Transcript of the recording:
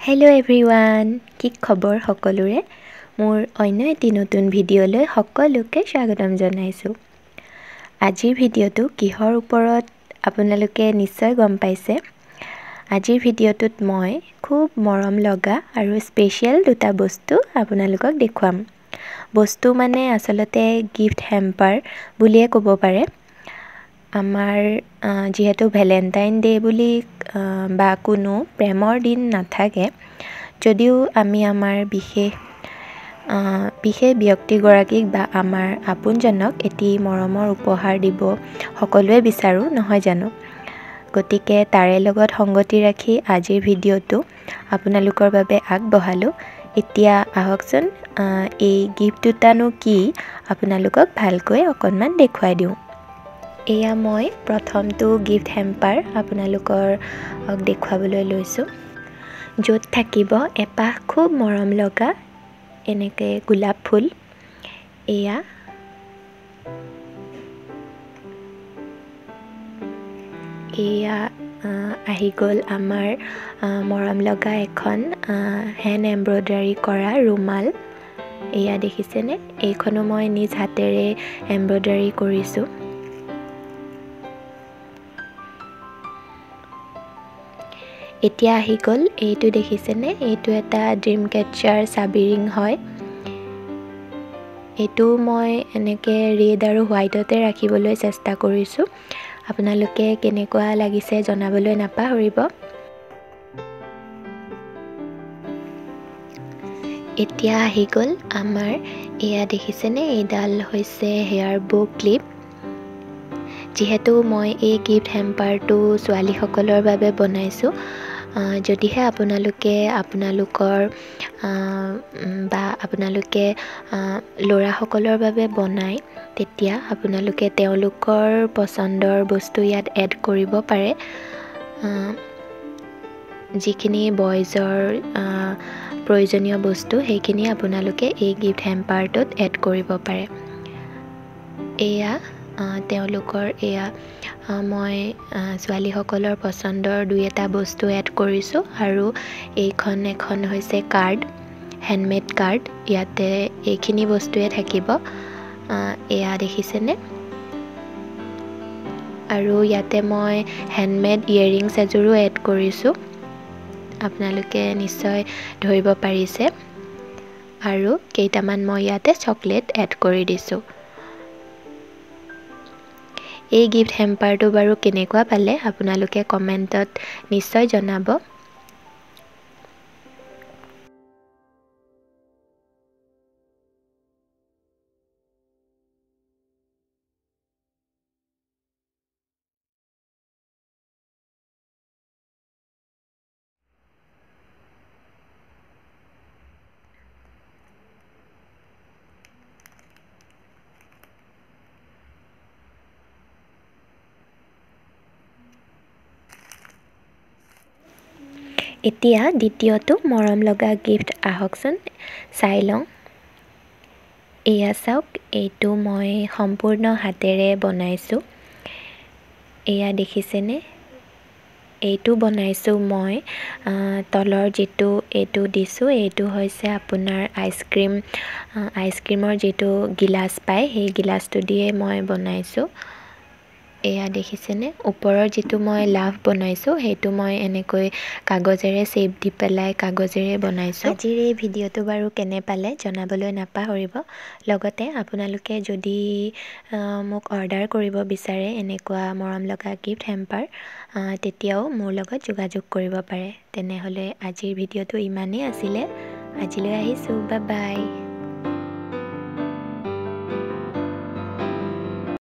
Hello' everyone, কি খবৰ সকলোৰে? মোৰ অন্য এটি নতুন ভিডিঅ'লৈ সকলোকে স্বাগতম জনাইছোঁ। আজিৰ ভিডিঅ'টো কিহৰ ওপৰত আপোনালোকে নিশ্চয় গম পাইছে। আজিৰ ভিডিঅ'টোত মই খুব মৰম লগা আৰু স্পেচিয়েল দুটা বস্তু আপোনালোকক দেখুৱাম। বস্তু মানে আচলতে গিফ্ট হেম্পাৰ বুলিয়ে ক'ব পাৰে। আমাৰ যিহেতু ভেলেণ্টাইন ডে বুলি বা কোনো প্ৰেমৰ দিন নাথাকে, যদিও আমি আমাৰ বিশেষ ব্যক্তিগৰাকীক বা আমাৰ আপোনজনক এটি মৰমৰ উপহাৰ দিব সকলোৱে বিচাৰোঁ, নহয় জানো? গতিকে তাৰে লগত সংগতি ৰাখি আজিৰ ভিডিঅ'টো আপোনালোকৰ বাবে আগবঢ়ালোঁ। এতিয়া আহকচোন এই গিফ্ট দুটানো কি আপোনালোকক ভালকৈ অকণমান দেখুৱাই দিওঁ। এয়া মই প্ৰথমটো গিফ্ট হেম্পাৰ আপোনালোকক দেখুৱাবলৈ লৈছোঁ, য'ত থাকিব এপাহ খুব মৰম লগা এনেকৈ গোলাপ ফুল। এয়া আহি গ'ল আমাৰ মৰম লগা এখন হেণ্ড এম্ব্ৰইডাৰী কৰা ৰুমাল। এয়া দেখিছেনে? এইখনো মই নিজ হাতেৰে এম্ব্ৰইডাৰী কৰিছোঁ। এতিয়া আহি গ'ল এইটো, দেখিছেনে? এইটো এটা ড্ৰিম কেটচাৰ চাবি ৰিং হয়। এইটো মই এনেকৈ ৰেড আৰু হোৱাইটতে ৰাখিবলৈ চেষ্টা কৰিছোঁ। আপোনালোকে কেনেকুৱা লাগিছে জনাবলৈ নাপাহৰিব। এতিয়া আহি গ'ল আমাৰ এয়া দেখিছেনে? এইডাল হৈছে হেয়াৰ বো ক্লিপ। যিহেতু মই এই গিফ্ট হেম্পাৰটো ছোৱালীসকলৰ বাবে বনাইছোঁ, যদিহে আপোনালোকে আপোনালোকৰ বা আপোনালোকে ল'ৰাসকলৰ বাবে বনায়, তেতিয়া আপোনালোকে তেওঁলোকৰ পচন্দৰ বস্তু ইয়াত এড কৰিব পাৰে। যিখিনি বয়জৰ প্ৰয়োজনীয় বস্তু সেইখিনি আপোনালোকে এই গিফ্ট হেম্পাৰটোত এড কৰিব পাৰে। এয়া তেওঁলোকৰ মই ছোৱালীসকলৰ পচন্দৰ দুই এটা বস্তু এড কৰিছোঁ। আৰু এইখন এখন হৈছে কাৰ্ড, হেণ্ডমেড কাৰ্ড। ইয়াতে এইখিনি বস্তুৱে থাকিব। এয়া দেখিছেনে? আৰু ইয়াতে মই হেণ্ডমেড ইয়েৰিংছ এযোৰো এড কৰিছোঁ, আপোনালোকে নিশ্চয় ধৰিব পাৰিছে। আৰু কেইটামান মই ইয়াতে চকলেট এড কৰি দিছোঁ। এই গিফ্ট হেম্পাৰটো বাৰু কেনেকুৱা পালে আপোনালোকে কমেণ্টত নিশ্চয় জনাব। এতিয়া দ্বিতীয়টো মৰম লগা গিফ্ট আহকচোন চাই লওঁ। এয়া চাওক, এইটো মই সম্পূৰ্ণ হাতেৰে বনাইছোঁ। এয়া দেখিছেনে? এইটো বনাইছোঁ মই তলৰ যিটো এইটো দিছোঁ, এইটো হৈছে আপোনাৰ আইচক্ৰীমৰ যিটো গিলাচ পায়, সেই গিলাচটো দিয়ে মই বনাইছোঁ। এয়া দেখিছেনে? ওপৰৰ যিটো মই লাভ বনাইছোঁ সেইটো মই এনেকৈ কাগজেৰে চেপ দি পেলাই কাগজেৰে বনাইছোঁ। আজিৰ এই ভিডিঅ'টো বাৰু কেনে পালে জনাবলৈ নাপাহৰিব। লগতে আপোনালোকে যদি মোক অৰ্ডাৰ কৰিব বিচাৰে এনেকুৱা মৰম লগা গিফ্ট হেম্পাৰ, তেতিয়াও মোৰ লগত যোগাযোগ কৰিব পাৰে। তেনেহ'লে আজিৰ ভিডিঅ'টো ইমানেই আছিলে। আজিলৈ আহিছোঁ, বাই বাই।